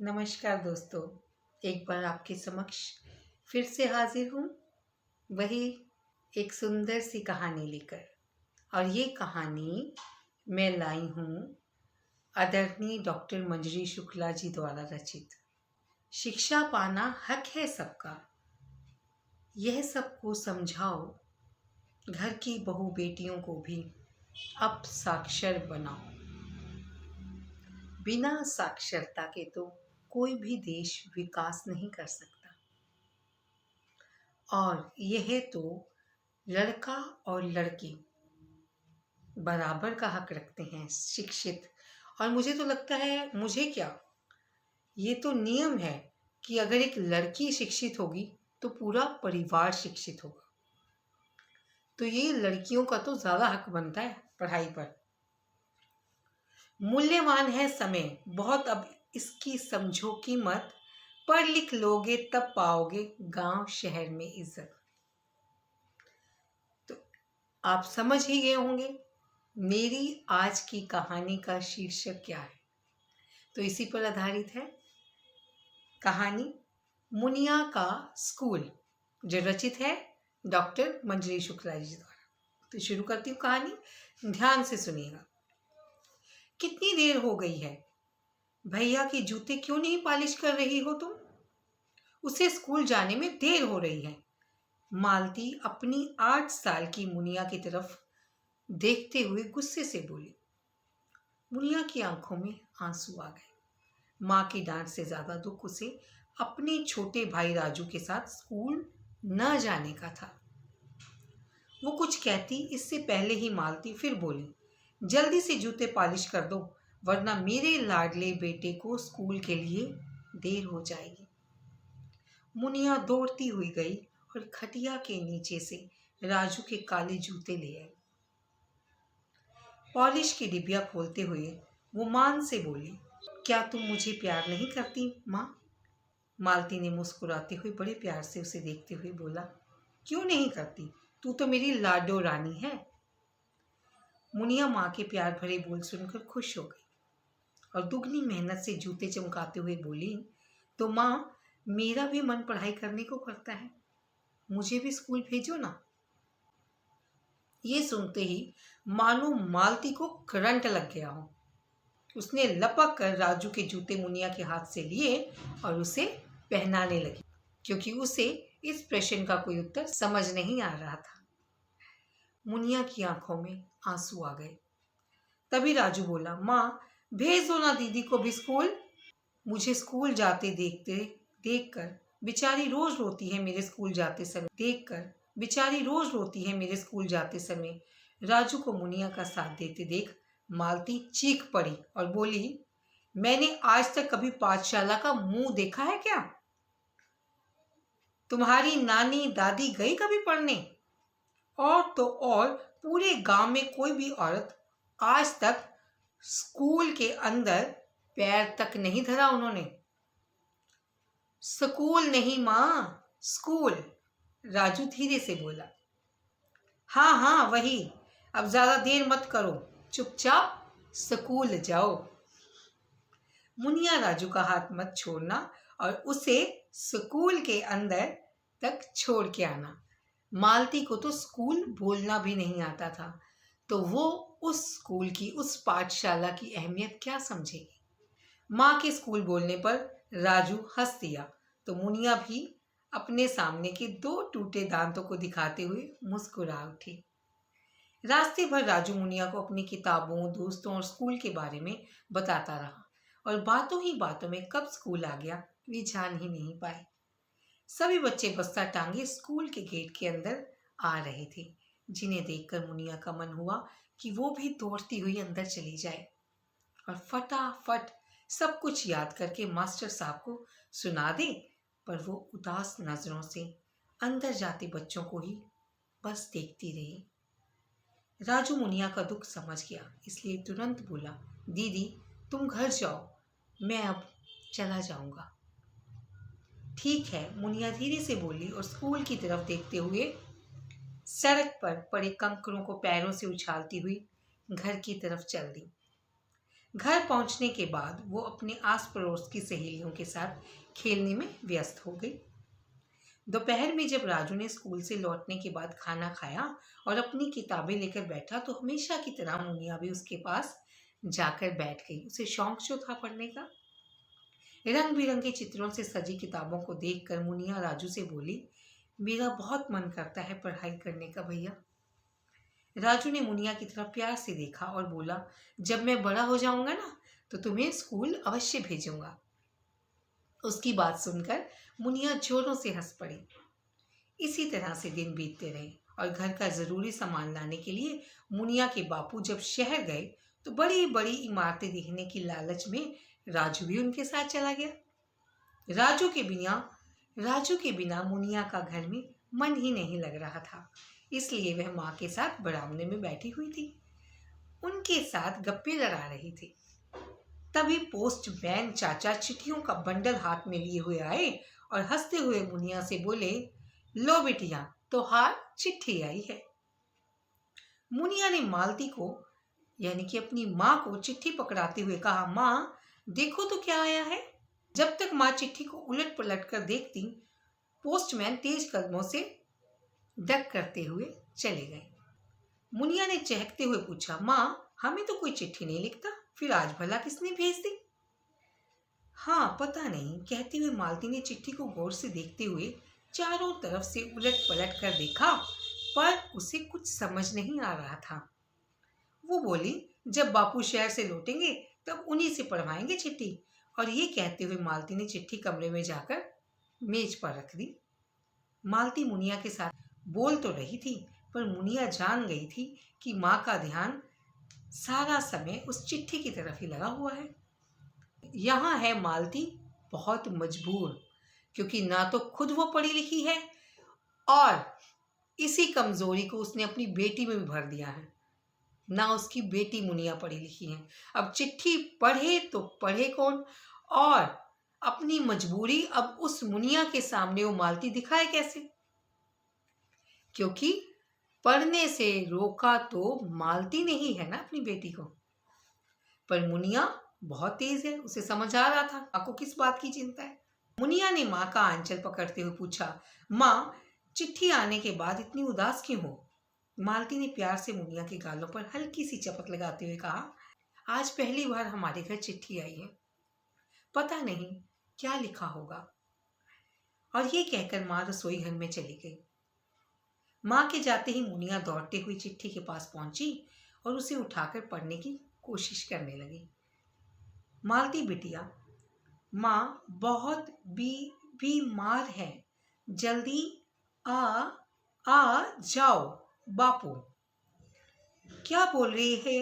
नमस्कार दोस्तों। एक बार आपके समक्ष फिर से हाजिर हूँ, वही एक सुंदर सी कहानी लेकर। और ये कहानी मैं लाई हूँ आदरणीय डॉक्टर मंजरी शुक्ला जी द्वारा रचित। शिक्षा पाना हक है सबका, यह सबको समझाओ, घर की बहू बेटियों को भी अब साक्षर बनाओ। बिना साक्षरता के तो कोई भी देश विकास नहीं कर सकता। और यह तो लड़का और लड़की बराबर का हक रखते हैं शिक्षित। और मुझे तो लगता है, मुझे क्या, ये तो नियम है कि अगर एक लड़की शिक्षित होगी तो पूरा परिवार शिक्षित होगा। तो ये लड़कियों का तो ज़्यादा हक बनता है पढ़ाई पर। मूल्यवान है समय बहुत, अब इसकी समझो कीमत। पढ़ लिख लोगे तब पाओगे गांव शहर में इज्जत। तो आप समझ ही गए होंगे मेरी आज की कहानी का शीर्षक क्या है। तो इसी पर आधारित है कहानी मुनिया का स्कूल, जो रचित है डॉक्टर मंजरी शुक्ला जी द्वारा। तो शुरू करती हूँ कहानी, ध्यान से सुनिएगा। कितनी देर हो गई है? भैया के जूते क्यों नहीं पॉलिश कर रही हो तुम? उसे स्कूल जाने में देर हो रही है। मालती अपनी 8 साल की मुनिया की तरफ देखते हुए गुस्से से बोली। मुनिया की आंखों में आंसू आ गए। माँ की डांट से ज्यादा दुख उसे अपने छोटे भाई राजू के साथ स्कूल न जाने का था। वो कुछ कहती इससे पहले ही मालती फिर बोली, जल्दी से जूते पॉलिश कर दो, वरना मेरे लाडले बेटे को स्कूल के लिए देर हो जाएगी। मुनिया दौड़ती हुई गई और खटिया के नीचे से राजू के काले जूते ले आई। पॉलिश की डिबिया खोलते हुए वो मान से बोली, क्या तुम मुझे प्यार नहीं करती माँ? मालती ने मुस्कुराते हुए बड़े प्यार से उसे देखते हुए बोला, क्यों नहीं करती, तू तो मेरी लाडो रानी है। मुनिया माँ के प्यार भरे बोल सुनकर खुश हो गई और दुगनी मेहनत से जूते चमकाते हुए बोली, तो माँ, मेरा भी मन पढ़ाई करने को करता है, मुझे भी स्कूल भेजो ना। ये सुनते ही मानो मालती को करंट लग गया हो। उसने लपक कर राजू के जूते मुनिया के हाथ से लिए और उसे पहनाने लगी, क्योंकि उसे इस प्रश्न का कोई उत्तर समझ नहीं आ रहा था। मुनिया की आंखों में आंसू आ गए। तभी राजू बोला, माँ, भेज दो ना दीदी को भी स्कूल। मुझे स्कूल जाते देखकर बेचारी रोज रोती है मेरे स्कूल जाते समय। राजू को मुनिया का साथ देते देख मालती चीख पड़ी और बोली, मैंने आज तक कभी पाठशाला का मुंह देखा है क्या? तुम्हारी नानी दादी गई कभी पढ़ने? और तो और पूरे गांव में कोई भी औरत आज तक स्कूल के अंदर पैर तक नहीं धरा उन्होंने। स्कूल नहीं माँ, स्कूल, राजू धीरे से बोला। हाँ हाँ वही, अब ज्यादा देर मत करो, चुपचाप स्कूल जाओ। मुनिया राजू का हाथ मत छोड़ना और उसे स्कूल के अंदर तक छोड़ के आना। मालती को तो स्कूल बोलना भी नहीं आता था, तो वो उस स्कूल की, उस पाठशाला की अहमियत क्या समझेगी। माँ के स्कूल बोलने पर राजू हंस दिया तो मुनिया भी अपने सामने के 2 टूटे दांतों को दिखाते हुए मुस्कुरा उठी। रास्ते भर राजू मुनिया को अपनी किताबों, दोस्तों और स्कूल के बारे में बताता रहा और बातों ही बातों में कब स्कूल आ गया वे जान ही नहीं पाए। सभी बच्चे बस्ता टांगे स्कूल के गेट के अंदर आ रहे थे, जिन्हें देखकर मुनिया का मन हुआ कि वो भी दौड़ती हुई अंदर चली जाए और फटाफट सब कुछ याद करके मास्टर साहब को सुना दे। पर वो उदास नजरों से अंदर जाते बच्चों को ही बस देखती रही। राजू मुनिया का दुख समझ गया, इसलिए तुरंत बोला, दीदी तुम घर जाओ, मैं अब चला जाऊंगा। ठीक है, मुनिया धीरे से बोली और स्कूल की तरफ देखते हुए सड़क पर पड़े कंकरों को पैरों से उछालती हुई घर की तरफ चल दी। घर पहुंचने के बाद वो अपने आस पड़ोस की सहेलियों के साथ खेलने में व्यस्त हो गई। दोपहर में जब राजू ने स्कूल से लौटने के बाद खाना खाया और अपनी किताबें लेकर बैठा तो हमेशा की तरह मुनिया भी उसके पास जाकर बैठ गई। उसे शौक जो था पढ़ने का। रंग बिरंगे चित्रों से सजी किताबों को देखकर मुनिया राजू से बोली, मेरा बहुत मन करता है पढ़ाई करने का भैया। राजू ने मुनिया की तरफ प्यार से देखा और बोला, जब मैं बड़ा हो जाऊंगा ना तो तुम्हें स्कूल अवश्य भेजूंगा। उसकी बात सुनकर मुनिया जोरों से हंस पड़ी। इसी तरह से दिन बीतते रहे और घर का जरूरी सामान लाने के लिए मुनिया के बापू जब शहर गए तो बड़ी बड़ी इमारतें देखने की लालच में राजू भी उनके साथ चला गया। राजू के बिना मुनिया का घर में मन ही नहीं लग रहा था, इसलिए वह माँ के साथ बरामदे में बैठी हुई थी, उनके साथ गप्पे लड़ा रही थी। तभी पोस्टमैन चाचा चिट्ठियों का बंडल हाथ में लिए हुए आए और हंसते हुए मुनिया से बोले, लो बिटिया, तोहार चिट्ठी आई है। मुनिया ने मालती को यानी कि अपनी माँ को चिट्ठी पकड़ाते हुए कहा, माँ देखो तो क्या आया है। जब तक माँ चिट्ठी को उलट पलट कर देखती, पोस्टमैन तेज कदमों से डक करते हुए चले गए। मुनिया ने चहकते हुए पूछा, माँ हमें तो कोई चिट्ठी नहीं लिखता, फिर आज भला किसने भेज दी। हाँ पता नहीं, कहते हुए मालती ने चिट्ठी को गौर से देखते हुए चारों तरफ से उलट पलट कर देखा, पर उसे कुछ समझ नहीं आ रहा था। वो बोली, जब बापू शहर से लौटेंगे तब उन्हीं से पढ़वाएंगे चिट्ठी। और ये कहते हुए मालती ने चिट्ठी कमरे में जाकर मेज पर रख दी। मालती मुनिया के साथ बोल तो रही थी, पर मुनिया जान गई थी कि माँ का ध्यान सारा समय उस चिट्ठी की तरफ ही लगा हुआ है। यहाँ है मालती बहुत मजबूर, क्योंकि ना तो खुद वो पढ़ी लिखी है और इसी कमजोरी को उसने अपनी बेटी में भी भर दिया है। ना उसकी बेटी मुनिया पढ़ी लिखी है। अब चिट्ठी पढ़े तो पढ़े कौन, और अपनी मजबूरी अब उस मुनिया के सामने वो मालती दिखाए कैसे, क्योंकि पढ़ने से रोका तो मालती ने ही है ना अपनी बेटी को। पर मुनिया बहुत तेज है, उसे समझ आ रहा था माँ को किस बात की चिंता है। मुनिया ने माँ का आंचल पकड़ते हुए पूछा, माँ चिट्ठी आने के बाद इतनी उदास क्यों हो। मालती ने प्यार से मुनिया के गालों पर हल्की सी चपत लगाते हुए कहा, आज पहली बार हमारे घर चिट्ठी आई है, पता नहीं क्या लिखा होगा। और ये कहकर माँ रसोई घर में चली गई। माँ के जाते ही मुनिया दौड़ते हुई चिट्ठी के पास पहुंची और उसे उठाकर पढ़ने की कोशिश करने लगी। मालती बिटिया, माँ बहुत बीमार है, जल्दी आ जाओ। बापू क्या बोल रही है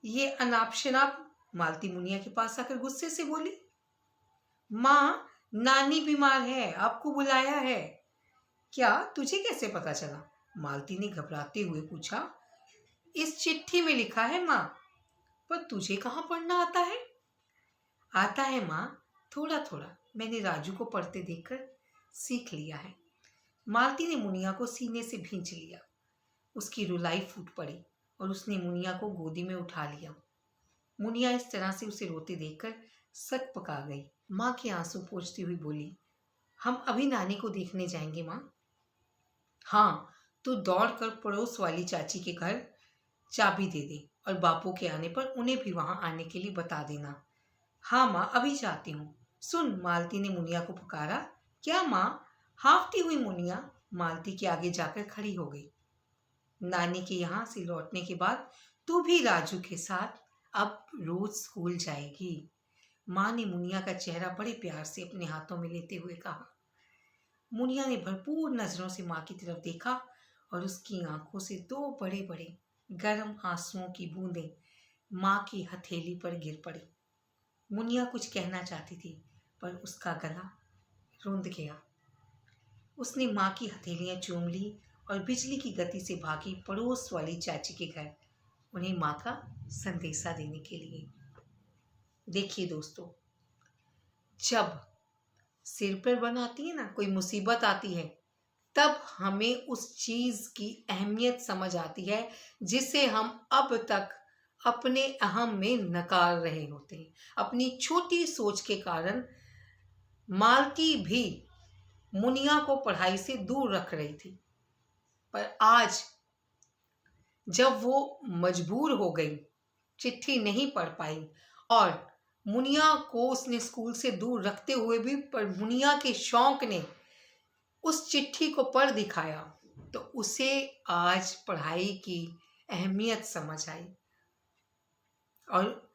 ये अनाप शनाप। मालती मुनिया के पास आकर गुस्से से बोली, माँ नानी बीमार है, आपको बुलाया है। क्या, तुझे कैसे पता चला। मालती ने घबराते हुए पूछा, इस चिट्ठी में लिखा है माँ, पर तुझे कहाँ पढ़ना आता है। आता है माँ, थोड़ा थोड़ा, मैंने राजू को पढ़ते देखकर सीख लिया है। मालती ने मुनिया को सीने से भींच लिया। उसकी रुलाई फूट पड़ी और उसने मुनिया को गोदी में उठा लिया। मुनिया इस तरह से उसे रोते देखकर सक पका गई। माँ के आंसू पोंछती हुई बोली, हम अभी नानी को देखने जाएंगे माँ। हाँ, तू दौड़कर पड़ोस वाली चाची के घर चाबी दे दे और बापू के आने पर उन्हें भी वहां आने के लिए बता देना। हाँ माँ, अभी जाती हूँ। सुन, मालती ने मुनिया को पुकारा। क्या माँ। हाफती हुई मुनिया मालती के आगे जाकर खड़ी हो गई। नानी के यहाँ से लौटने के बाद तू भी राजू के साथ अब रोज स्कूल जाएगी। माँ ने मुनिया का चेहरा बड़े प्यार से अपने हाथों में लेते हुए कहा। मुनिया ने भरपूर नजरों से माँ की तरफ देखा और उसकी आंखों से दो बड़े बड़े गर्म आंसुओं की बूंदें माँ की हथेली पर गिर पड़ी। मुनिया कुछ कहना चाहती थी, पर उसका गला रुंध गया। उसने माँ की हथेलियां चूम ली और बिजली की गति से भागी पड़ोस वाली चाची के घर, उन्हें माँ का संदेशा देने के लिए। देखिए दोस्तों, जब सिर पर बनाती है ना कोई मुसीबत आती है, तब हमें उस चीज की अहमियत समझ आती है जिसे हम अब तक अपने अहम में नकार रहे होते हैं। अपनी छोटी सोच के कारण मालती भी मुनिया को पढ़ाई से दूर रख रही थी। पर आज जब वो मजबूर हो गई, चिट्ठी नहीं पढ़ पाई और मुनिया को उसने स्कूल से दूर रखते हुए भी पर मुनिया के शौक ने उस चिट्ठी को पढ़ दिखाया, तो उसे आज पढ़ाई की अहमियत समझ आई। और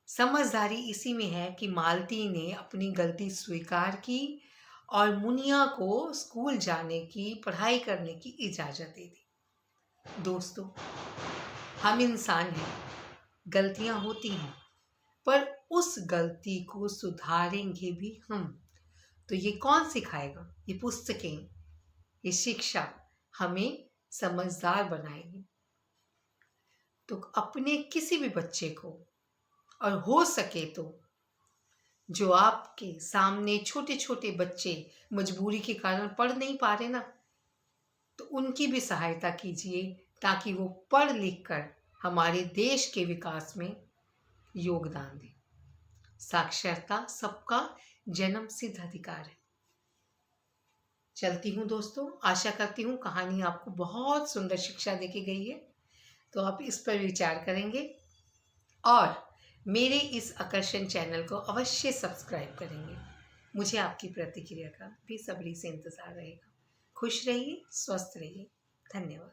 समझदारी इसी में है कि मालती ने अपनी गलती स्वीकार की और मुनिया को स्कूल जाने की, पढ़ाई करने की इजाज़त दे दी। दोस्तों, हम इंसान हैं, गलतियां होती हैं, पर उस गलती को सुधारेंगे भी हम। तो ये कौन सिखाएगा? ये पुस्तकें, ये शिक्षा हमें समझदार बनाएगी। तो अपने किसी भी बच्चे को, और हो सके तो जो आपके सामने छोटे छोटे बच्चे मजबूरी के कारण पढ़ नहीं पा रहे ना, तो उनकी भी सहायता कीजिए ताकि वो पढ़ लिख कर हमारे देश के विकास में योगदान दें। साक्षरता सबका जन्म सिद्ध अधिकार है। चलती हूँ दोस्तों, आशा करती हूँ कहानी आपको बहुत सुंदर शिक्षा देके गई है, तो आप इस पर विचार करेंगे और मेरे इस आकर्षण चैनल को अवश्य सब्सक्राइब करेंगे। मुझे आपकी प्रतिक्रिया का बेसब्री से इंतज़ार रहेगा। खुश रहिए, स्वस्थ रहिए। धन्यवाद।